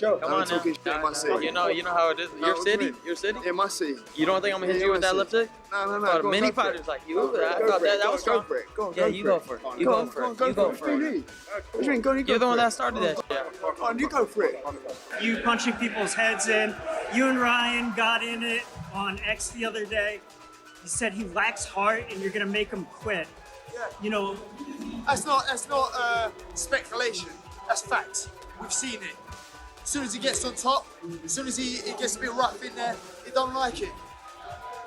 Joe, Come on now. talking shit in my city. You know how it is. Your city? Your city? In my city. You don't think I'm gonna hit you with that lipstick? No. Many fighters like you. I thought that was strong. Yeah, you go for it. You go for it. You go for it. You're the one that started that shit. You go for it. You punching people's heads in. You and Ryan got in it on X the other day. You said he lacks heart and you're gonna make him quit. Yeah. You know, That's not speculation. That's facts. We've seen it. As soon as he gets on top, as soon as he gets a bit rough in there, he don't like it.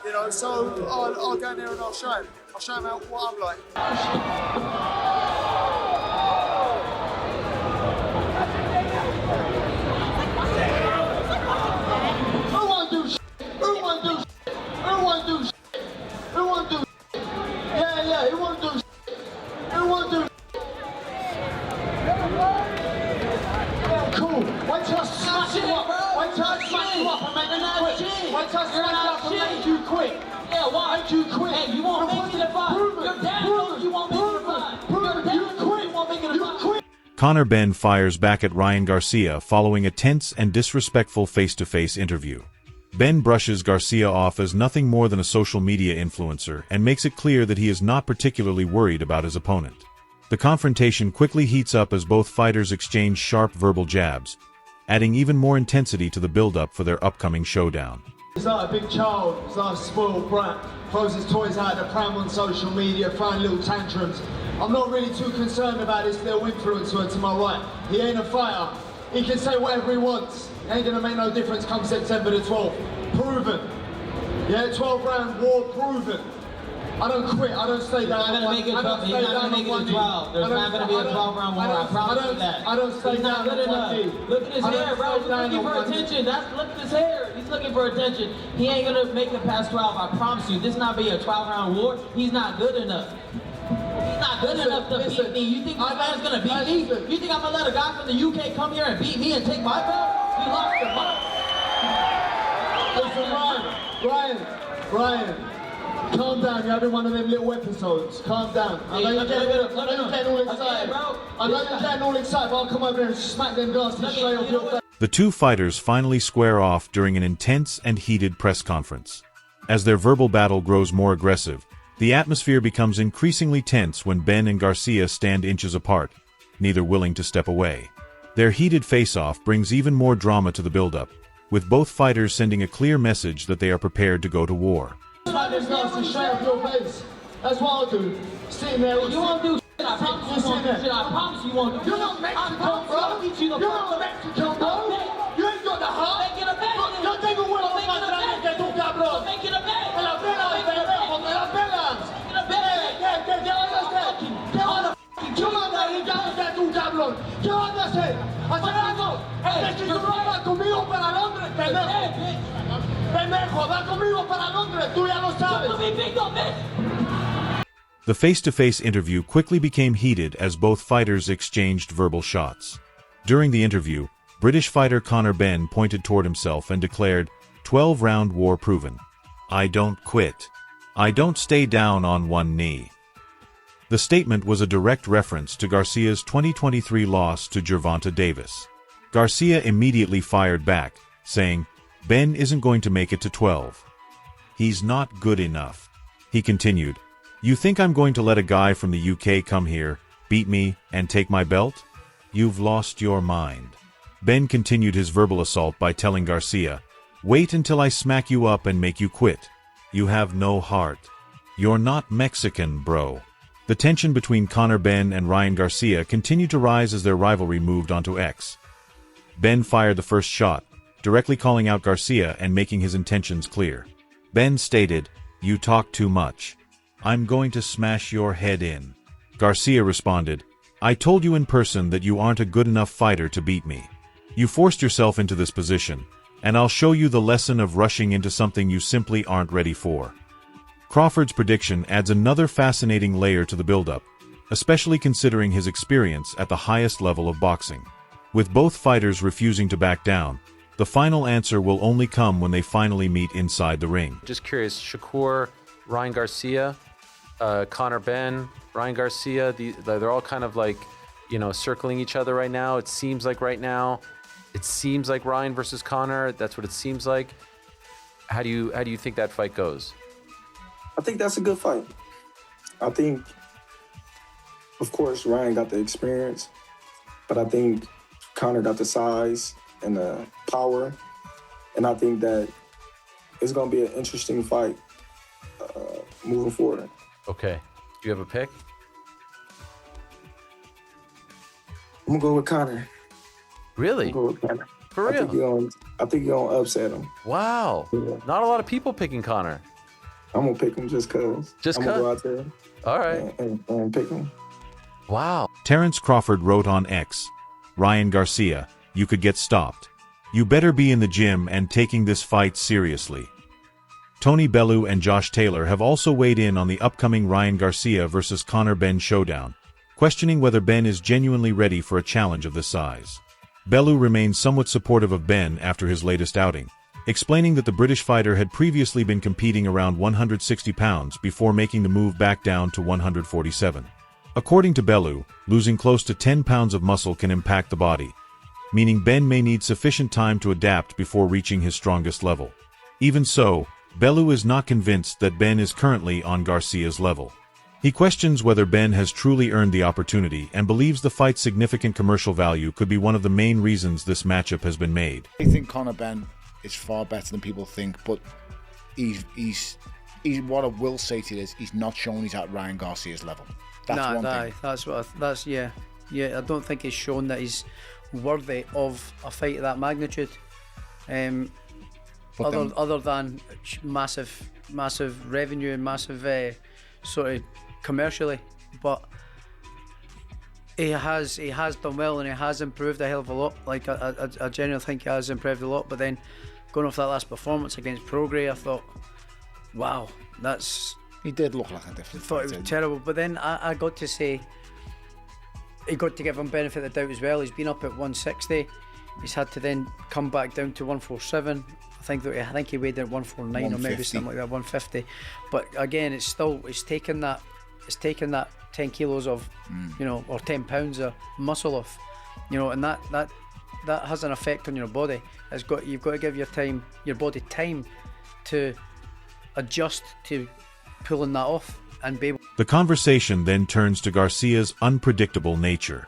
You know, so I'll go in there and I'll show him. I'll show him what I'm like. Who won't do shit? Who won't do shit? Who won't do shit? Who won't do shit? Yeah, who won't do shit? Who won't do shit? Cool. Wait till I smash you up. Wait till I smash you up and make you quit. Wait till I smash you up and make you quit. Yeah, why? Make you quit. Hey, you won't make it a fight. Your dad knows you won't make it a fight. Your dad knows you won't make it a fight. Conor Benn fires back at Ryan Garcia following a tense and disrespectful face-to-face interview. Benn brushes Garcia off as nothing more than a social media influencer and makes it clear that he is not particularly worried about his opponent. The confrontation quickly heats up as both fighters exchange sharp verbal jabs, adding even more intensity to the build-up for their upcoming showdown. He's like a big child, he's like a spoiled brat, throws his toys out of the pram on social media, throwing little tantrums. I'm not really too concerned about this little influencer to my right. He ain't a fighter. He can say whatever he wants. Ain't gonna make no difference come September the 12th. Proven. Yeah, 12-round war proven. I don't quit, I don't stay down. He's not going to make it to 12. There's not going to be a 12-round war, I promise you that. I don't stay down on one knee. Look at his hair, bro. He's looking for attention. Look at his hair. He's looking for attention. He ain't going to make it past 12, I promise you. This not be a 12-round war. He's not good enough. He's not good enough to beat me. You think this man's going to beat me? You think I'm going to let a guy from the UK come here and beat me and take my belt? You lost your mind. Listen, Ryan. Calm down, you're having one of them little episodes. Calm down. I know you're getting all excited. I know you're getting all excited, but I'll come over here and smack them glasses straight off your face. The two fighters finally square off during an intense and heated press conference. As their verbal battle grows more aggressive, the atmosphere becomes increasingly tense when Benn and Garcia stand inches apart, neither willing to step away. Their heated face-off brings even more drama to the build-up, with both fighters sending a clear message that they are prepared to go to war. Smack them glasses straight off your face. That's what I'll do. Sitting there. You won't do shit. I promise you won't do shit. I promise you won't do shit. You're not Mexican, bro. You're not Mexican, bro. You ain't got the heart. Make it a bet. Yo tengo huevos más grandes que tú, cabrón. Make it a bet. Me la pelas, pendejo, me la pelas. Make it a bet. ¿Qué vas a hacer? ¿Qué vas a hacer tú, cabrón? ¿Qué vas a hacer? ¿Hacer algo? Si tú no vas conmigo para Londres, pendejo. Pendejo, va conmigo para Londres, tú ya lo sabes. The face-to-face interview quickly became heated as both fighters exchanged verbal shots. During the interview, British fighter Conor Benn pointed toward himself and declared, 12-round war proven. I don't quit. I don't stay down on one knee. The statement was a direct reference to Garcia's 2023 loss to Gervonta Davis. Garcia immediately fired back, saying, Benn isn't going to make it to 12. He's not good enough. He continued, You think I'm going to let a guy from the UK come here, beat me, and take my belt? You've lost your mind. Benn continued his verbal assault by telling Garcia, Wait until I smack you up and make you quit. You have no heart. You're not Mexican, bro. The tension between Conor Benn and Ryan Garcia continued to rise as their rivalry moved onto X. Benn fired the first shot, directly calling out Garcia and making his intentions clear. Benn stated, You talk too much. I'm going to smash your head in. Garcia responded, I told you in person that you aren't a good enough fighter to beat me. You forced yourself into this position, and I'll show you the lesson of rushing into something you simply aren't ready for. Crawford's prediction adds another fascinating layer to the build-up, especially considering his experience at the highest level of boxing. With both fighters refusing to back down, the final answer will only come when they finally meet inside the ring. Just curious, Shakur, Ryan Garcia, Conor Benn, Ryan Garcia, they're all kind of like, circling each other right now. It seems like right now, It seems like Ryan versus Conor. That's what it seems like. How do you think that fight goes? I think that's a good fight. I think, of course, Ryan got the experience, but I think Conor got the size and the power, and I think that it's going to be an interesting fight moving forward. Okay. Do you have a pick? I'm going to go with Conor. Really? I'm going to go with Conor. For real? I think you're going to upset him. Wow. Yeah. Not a lot of people picking Conor. I'm going to pick him just because. Just I'm going to go out there. All right. And pick him. Wow. Terrence Crawford wrote on X, Ryan Garcia, you could get stopped. You better be in the gym and taking this fight seriously. Tony Bellew and Josh Taylor have also weighed in on the upcoming Ryan Garcia versus Conor Benn showdown, questioning whether Benn is genuinely ready for a challenge of this size. Bellew remains somewhat supportive of Benn after his latest outing, explaining that the British fighter had previously been competing around 160 pounds before making the move back down to 147. According to Bellew, losing close to 10 pounds of muscle can impact the body, meaning Benn may need sufficient time to adapt before reaching his strongest level. Even so, Bellew is not convinced that Benn is currently on Garcia's level. He questions whether Benn has truly earned the opportunity and believes the fight's significant commercial value could be one of the main reasons this matchup has been made. I think Conor Benn is far better than people think, but he's what I will say to you is he's not shown he's at Ryan Garcia's level. That's one thing. Yeah. I don't think he's shown that he's worthy of a fight of that magnitude. Other than massive revenue and massive sort of commercially, but he has done well and he has improved a hell of a lot. Like I genuinely think he has improved a lot. But then going off that last performance against Prograis, I thought, wow, he did look like a different fighter. I thought it was terrible. But then I got to say, he got to give him benefit of the doubt as well. He's been up at 160. He's had to then come back down to 147. I think he weighed in at 149 or maybe something like that, 150. But again, it's taken that 10 kilos of, or 10 pounds of muscle off, and that has an effect on your body. You've got to give your body time to adjust to pulling that off and be able. The conversation then turns to Garcia's unpredictable nature.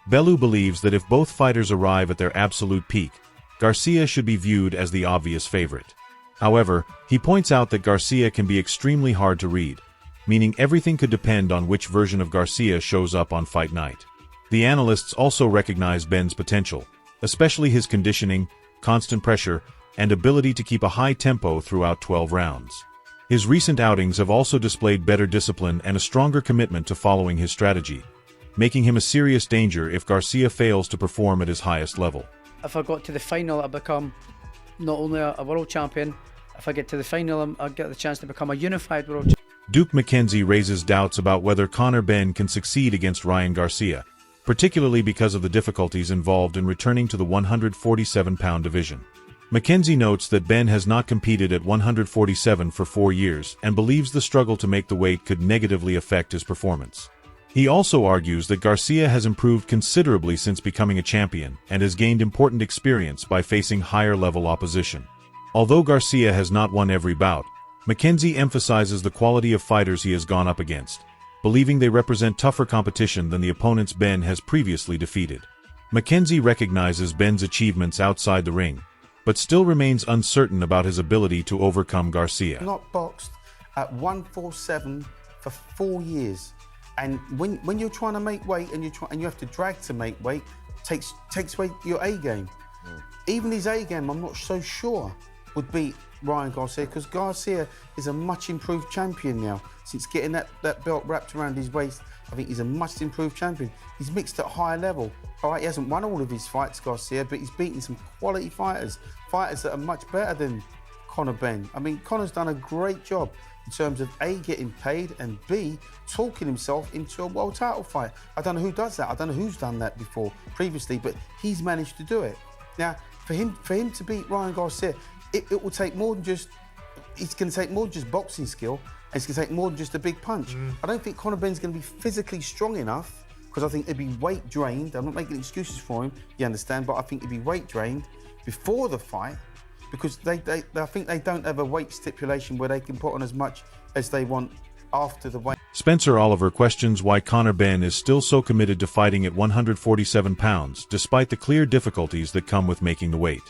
Bellew believes that if both fighters arrive at their absolute peak, Garcia should be viewed as the obvious favorite. However, he points out that Garcia can be extremely hard to read, meaning everything could depend on which version of Garcia shows up on fight night. The analysts also recognize Benn's potential, especially his conditioning, constant pressure, and ability to keep a high tempo throughout 12 rounds. His recent outings have also displayed better discipline and a stronger commitment to following his strategy, making him a serious danger if Garcia fails to perform at his highest level. If I got to the final, I become not only a world champion. If I get to the final, I get the chance to become a unified world champion. Duke McKenzie raises doubts about whether Conor Benn can succeed against Ryan Garcia, particularly because of the difficulties involved in returning to the 147-pound division. McKenzie notes that Benn has not competed at 147 for 4 years and believes the struggle to make the weight could negatively affect his performance. He also argues that Garcia has improved considerably since becoming a champion and has gained important experience by facing higher-level opposition. Although Garcia has not won every bout, McKenzie emphasizes the quality of fighters he has gone up against, believing they represent tougher competition than the opponents Benn has previously defeated. McKenzie recognizes Benn's achievements outside the ring, but still remains uncertain about his ability to overcome Garcia. Not boxed at 147 for 4 years. And when you're trying to make weight and you have to drag to make weight, takes away your A game. Even his A game, I'm not so sure would beat Ryan Garcia, because Garcia is a much improved champion now. Since getting that belt wrapped around his waist, I think he's a much improved champion. He's mixed at higher level. All right, he hasn't won all of his fights, Garcia, but he's beaten some quality fighters that are much better than Conor Benn. I mean, Conor's done a great job in terms of A, getting paid, and B, talking himself into a world title fight. I don't know who does that. I don't know who's done that previously, but he's managed to do it. Now, for him to beat Ryan Garcia, it will take more than just, it's going to take more than just boxing skill, and it's going to take more than just a big punch. I don't think Conor Benn's going to be physically strong enough, because I think he'd be weight drained. I'm not making excuses for him, you understand, but I think he'd be weight drained before the fight, because I think they don't have a weight stipulation where they can put on as much as they want after the weight. Spencer Oliver questions why Conor Benn is still so committed to fighting at 147 pounds, despite the clear difficulties that come with making the weight.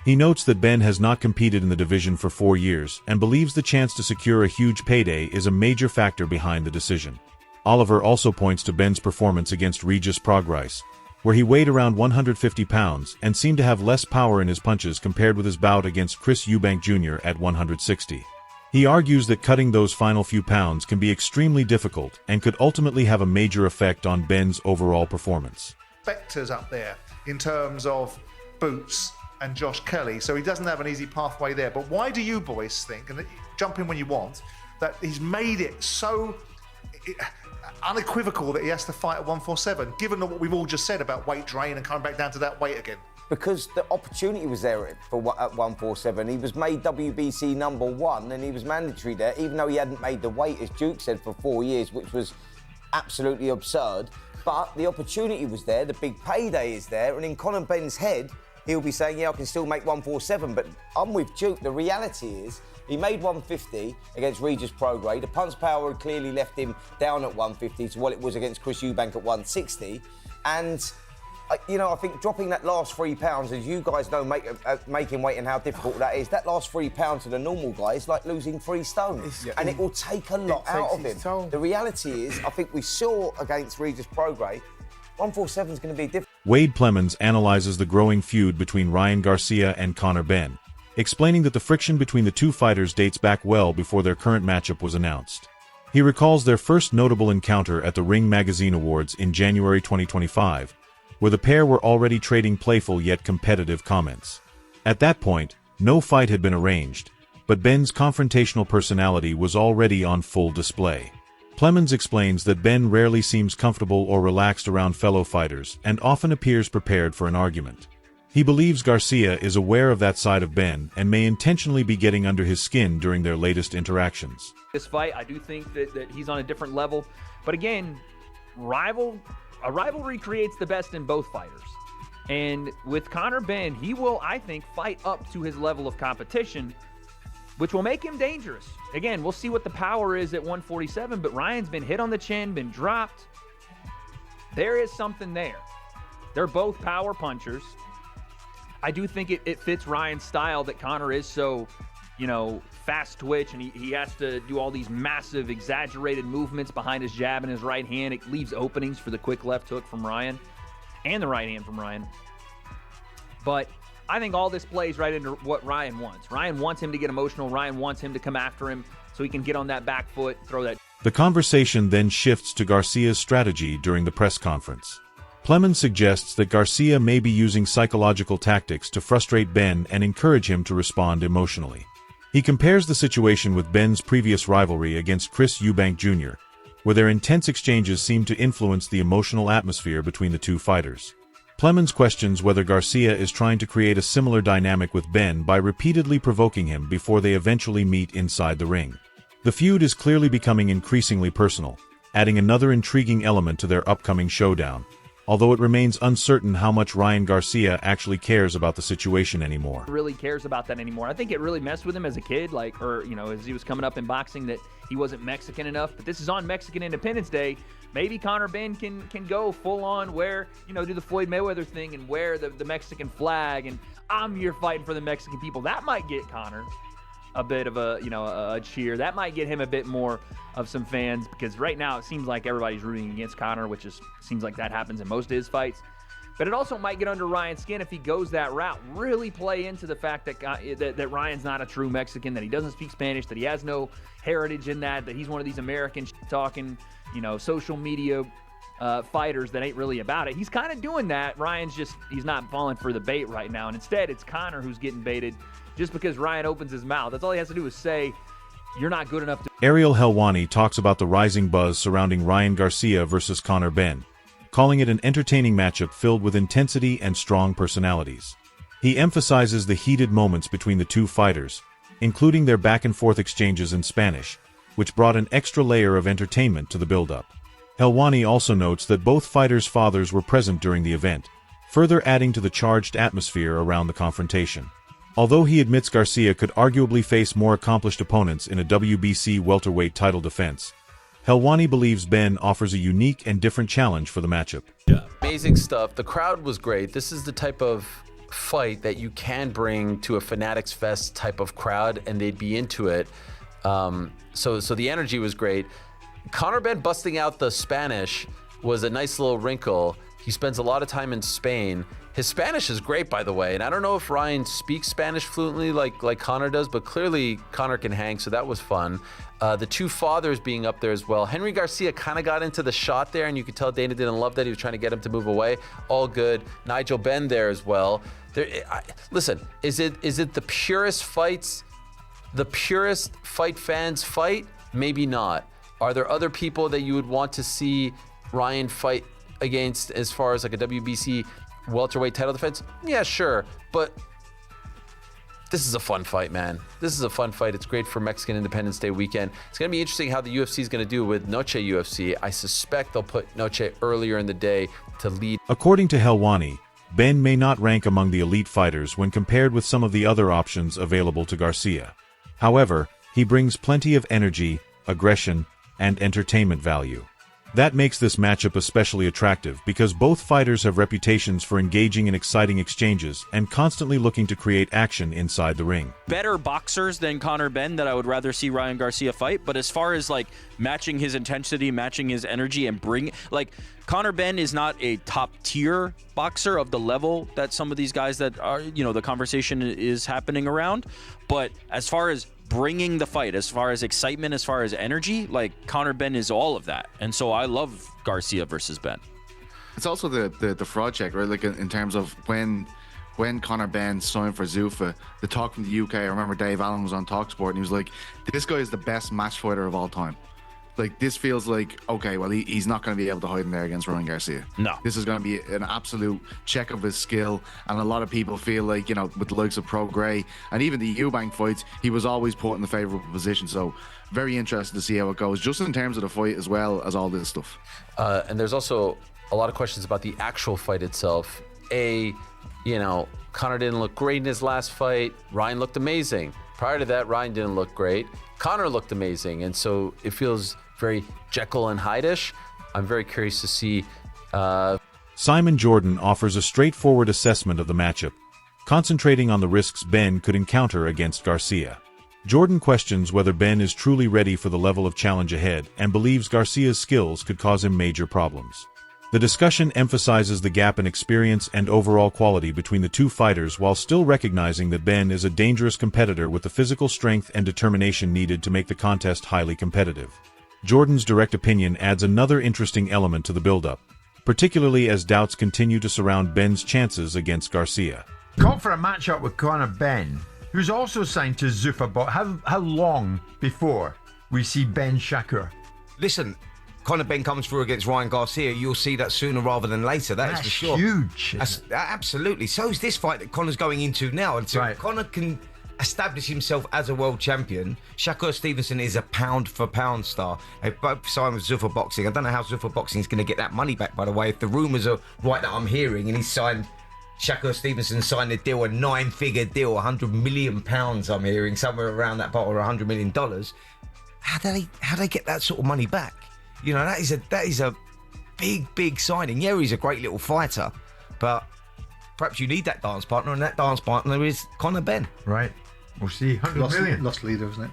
He notes that Benn has not competed in the division for 4 years and believes the chance to secure a huge payday is a major factor behind the decision. Oliver also points to Benn's performance against Regis Prograis, where he weighed around 150 pounds and seemed to have less power in his punches compared with his bout against Chris Eubank Jr. at 160. He argues that cutting those final few pounds can be extremely difficult and could ultimately have a major effect on Benn's overall performance. Spectres up there in terms of Boots and Josh Kelly, so he doesn't have an easy pathway there. But why do you boys think, and jump in when you want, that he's made it so unequivocal that he has to fight at 147, given what we've all just said about weight drain and coming back down to that weight again? Because the opportunity was there at 147. He was made WBC #1 and he was mandatory there, even though he hadn't made the weight, as Duke said, for 4 years, which was absolutely absurd. But the opportunity was there, the big payday is there, and in Conor Benn's head, he'll be saying, yeah, I can still make 147, but I'm with Duke. The reality is, he made 150 against Regis Prograis. The punch power had clearly left him down at 150 to what it was against Chris Eubank at 160. And, you know, I think dropping that last 3 pounds, as you guys know, making weight and how difficult that is, that last 3 pounds to the normal guy is like losing 3 stone. And it will take a lot out of him. The reality is, I think we saw against Regis Prograis, 147 is going to be different. Wade Plemons analyzes the growing feud between Ryan Garcia and Conor Benn, explaining that the friction between the two fighters dates back well before their current matchup was announced. He recalls their first notable encounter at the Ring Magazine Awards in January 2025, where the pair were already trading playful yet competitive comments. At that point, no fight had been arranged, but Benn's confrontational personality was already on full display. Plemons explains that Benn rarely seems comfortable or relaxed around fellow fighters and often appears prepared for an argument. He believes Garcia is aware of that side of Benn and may intentionally be getting under his skin during their latest interactions. This fight, I do think that he's on a different level. But again, a rivalry creates the best in both fighters. And with Conor Benn, he will, I think, fight up to his level of competition, which will make him dangerous. Again, we'll see what the power is at 147, but Ryan's been hit on the chin, been dropped. There is something there. They're both power punchers. I do think it fits Ryan's style that Conor is so, you know, fast twitch, and he has to do all these massive, exaggerated movements behind his jab and his right hand. It leaves openings for the quick left hook from Ryan and the right hand from Ryan. But I think all this plays right into what Ryan wants. Ryan wants him to get emotional. Ryan wants him to come after him so he can get on that back foot, throw that. The conversation then shifts to Garcia's strategy during the press conference. Plemons suggests that Garcia may be using psychological tactics to frustrate Benn and encourage him to respond emotionally. He compares the situation with Benn's previous rivalry against Chris Eubank Jr., where their intense exchanges seemed to influence the emotional atmosphere between the two fighters. Plemons questions whether Garcia is trying to create a similar dynamic with Benn by repeatedly provoking him before they eventually meet inside the ring. The feud is clearly becoming increasingly personal, adding another intriguing element to their upcoming showdown, although it remains uncertain how much Ryan Garcia actually cares about the situation anymore. Really cares about that anymore. I think it really messed with him as a kid, or as he was coming up in boxing, that he wasn't Mexican enough. But this is on Mexican Independence Day. Maybe Conor Benn can go full on do the Floyd Mayweather thing and wear the Mexican flag, and I'm here fighting for the Mexican people. That might get Conor a bit of a cheer. That might get him a bit more of some fans, because right now it seems like everybody's rooting against Conor, which seems like that happens in most of his fights. But it also might get under Ryan's skin if he goes that route. Really play into the fact that Ryan's not a true Mexican, that he doesn't speak Spanish, that he has no heritage in that he's one of these American talking, social media fighters that ain't really about it. He's kind of doing that. He's not falling for the bait right now. And instead, it's Conor who's getting baited just because Ryan opens his mouth. That's all he has to do is say, you're not good enough to... Ariel Helwani talks about the rising buzz surrounding Ryan Garcia versus Conor Benn, calling it an entertaining matchup filled with intensity and strong personalities. He emphasizes the heated moments between the two fighters, including their back-and-forth exchanges in Spanish, which brought an extra layer of entertainment to the build-up. Helwani also notes that both fighters' fathers were present during the event, further adding to the charged atmosphere around the confrontation. Although he admits Garcia could arguably face more accomplished opponents in a WBC welterweight title defense, Helwani believes Benn offers a unique and different challenge for the matchup. Amazing stuff. The crowd was great. This is the type of fight that you can bring to a Fanatics Fest type of crowd, and they'd be into it. So the energy was great. Conor Benn busting out the Spanish was a nice little wrinkle. He spends a lot of time in Spain. His Spanish is great, by the way, and I don't know if Ryan speaks Spanish fluently like Conor does, but clearly Conor can hang, so that was fun. The two fathers being up there as well. Henry Garcia kind of got into the shot there, and you could tell Dana didn't love that. He was trying to get him to move away. All good. Nigel Benn there as well. Listen, is it the purest fights, the purest fight fans fight? Maybe not. Are there other people that you would want to see Ryan fight against as far as like a WBC welterweight title defense? Yeah, sure. But this is a fun fight, man. This is a fun fight. It's great for Mexican Independence Day weekend. It's going to be interesting how the UFC is going to do with Noche UFC. I suspect they'll put Noche earlier in the day to lead. According to Helwani, Benn may not rank among the elite fighters when compared with some of the other options available to Garcia. However, he brings plenty of energy, aggression, and entertainment value. That makes this matchup especially attractive because both fighters have reputations for engaging in exciting exchanges and constantly looking to create action inside the ring. Better boxers than Conor Benn that I would rather see Ryan Garcia fight, but as far as like matching his intensity, matching his energy, and Conor Benn is not a top tier boxer of the level that some of these guys that are, the conversation is happening around, but as far as bringing the fight, as far as excitement, as far as energy, like Conor Benn is all of that. And so I love Garcia versus Benn. It's also the fraud check, right? Like in terms of when Conor Benn signed for Zuffa, the talk from the UK, I remember Dave Allen was on TalkSport and he was like, this guy is the best match fighter of all time. Like, this feels like, okay, well, he's not going to be able to hide in there against Ryan Garcia. No. This is going to be an absolute check of his skill. And a lot of people feel like, with the likes of Pro Grey and even the Eubank fights, he was always put in the favourable position. So, very interested to see how it goes, just in terms of the fight as well as all this stuff. And there's also a lot of questions about the actual fight itself. Conor didn't look great in his last fight. Ryan looked amazing. Prior to that, Ryan didn't look great. Conor looked amazing. And so it feels very Jekyll and Hyde-ish. I'm very curious to see. Simon Jordan offers a straightforward assessment of the matchup, concentrating on the risks Benn could encounter against Garcia. Jordan questions whether Benn is truly ready for the level of challenge ahead and believes Garcia's skills could cause him major problems. The discussion emphasizes the gap in experience and overall quality between the two fighters while still recognizing that Benn is a dangerous competitor with the physical strength and determination needed to make the contest highly competitive. Jordan's direct opinion adds another interesting element to the build-up, particularly as doubts continue to surround Benn's chances against Garcia. Called for a matchup with Conor Benn, who's also signed to Zuffa, but how long before we see Ben Shakur? Listen, Conor Benn comes through against Ryan Garcia, you'll see that sooner rather than later. That's for sure. Huge. Absolutely. So is this fight that Conor's going into now. And so right. Conor can establish himself as a world champion. Shakur Stevenson is a pound-for-pound star. They both signed with Zuffa Boxing. I don't know how Zuffa Boxing is going to get that money back, by the way. If the rumours are right that I'm hearing, and Shakur Stevenson signed a deal, a 9-figure deal, £100 million I'm hearing, somewhere around that part, or $100 million. How do they get that sort of money back? That is a big signing. Yeah, he's a great little fighter, but perhaps you need that dance partner, and that dance partner is Conor Benn. Right. We'll see. 100 million. Lost leader, isn't it?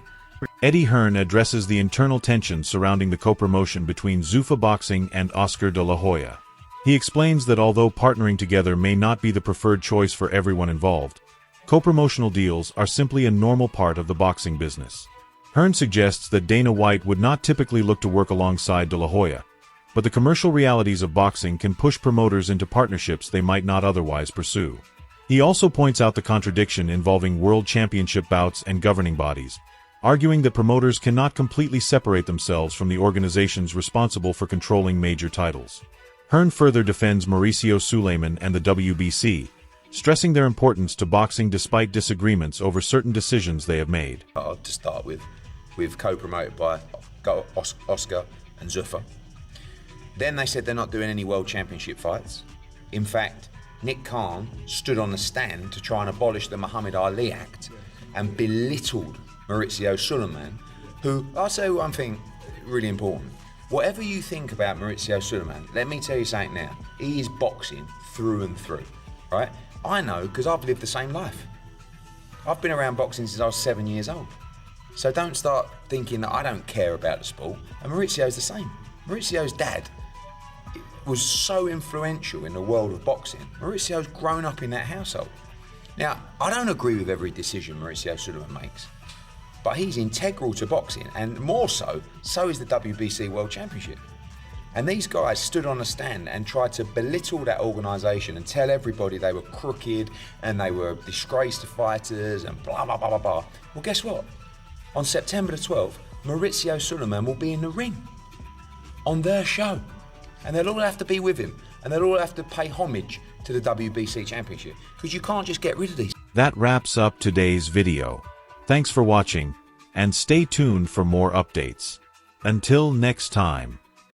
Eddie Hearn addresses the internal tension surrounding the co-promotion between Zuffa Boxing and Oscar de la Hoya. He explains that although partnering together may not be the preferred choice for everyone involved, co-promotional deals are simply a normal part of the boxing business. Hearn suggests that Dana White would not typically look to work alongside De La Hoya, but the commercial realities of boxing can push promoters into partnerships they might not otherwise pursue. He also points out the contradiction involving world championship bouts and governing bodies, arguing that promoters cannot completely separate themselves from the organizations responsible for controlling major titles. Hearn further defends Mauricio Suleiman and the WBC, stressing their importance to boxing despite disagreements over certain decisions they have made. To start with co-promoted by Oscar and Zuffa. Then they said they're not doing any World Championship fights. In fact, Nick Khan stood on the stand to try and abolish the Muhammad Ali Act and belittled Maurizio Sulaiman, who, I'll say one thing really important. Whatever you think about Maurizio Sulaiman, let me tell you something now. He is boxing through and through, right? I know because I've lived the same life. I've been around boxing since I was 7 years old. So don't start thinking that I don't care about the sport. And Maurizio's the same. Maurizio's dad was so influential in the world of boxing. Mauricio's grown up in that household. Now, I don't agree with every decision Mauricio Sulaiman makes, but he's integral to boxing, and more so is the WBC World Championship. And these guys stood on a stand and tried to belittle that organisation and tell everybody they were crooked and they were a disgrace to fighters and blah, blah, blah, blah, blah. Well, guess what? On September the 12th, Maurizio Sulaiman will be in the ring on their show. And they'll all have to be with him. And they'll all have to pay homage to the WBC Championship. Because you can't just get rid of these. That wraps up today's video. Thanks for watching, and stay tuned for more updates. Until next time.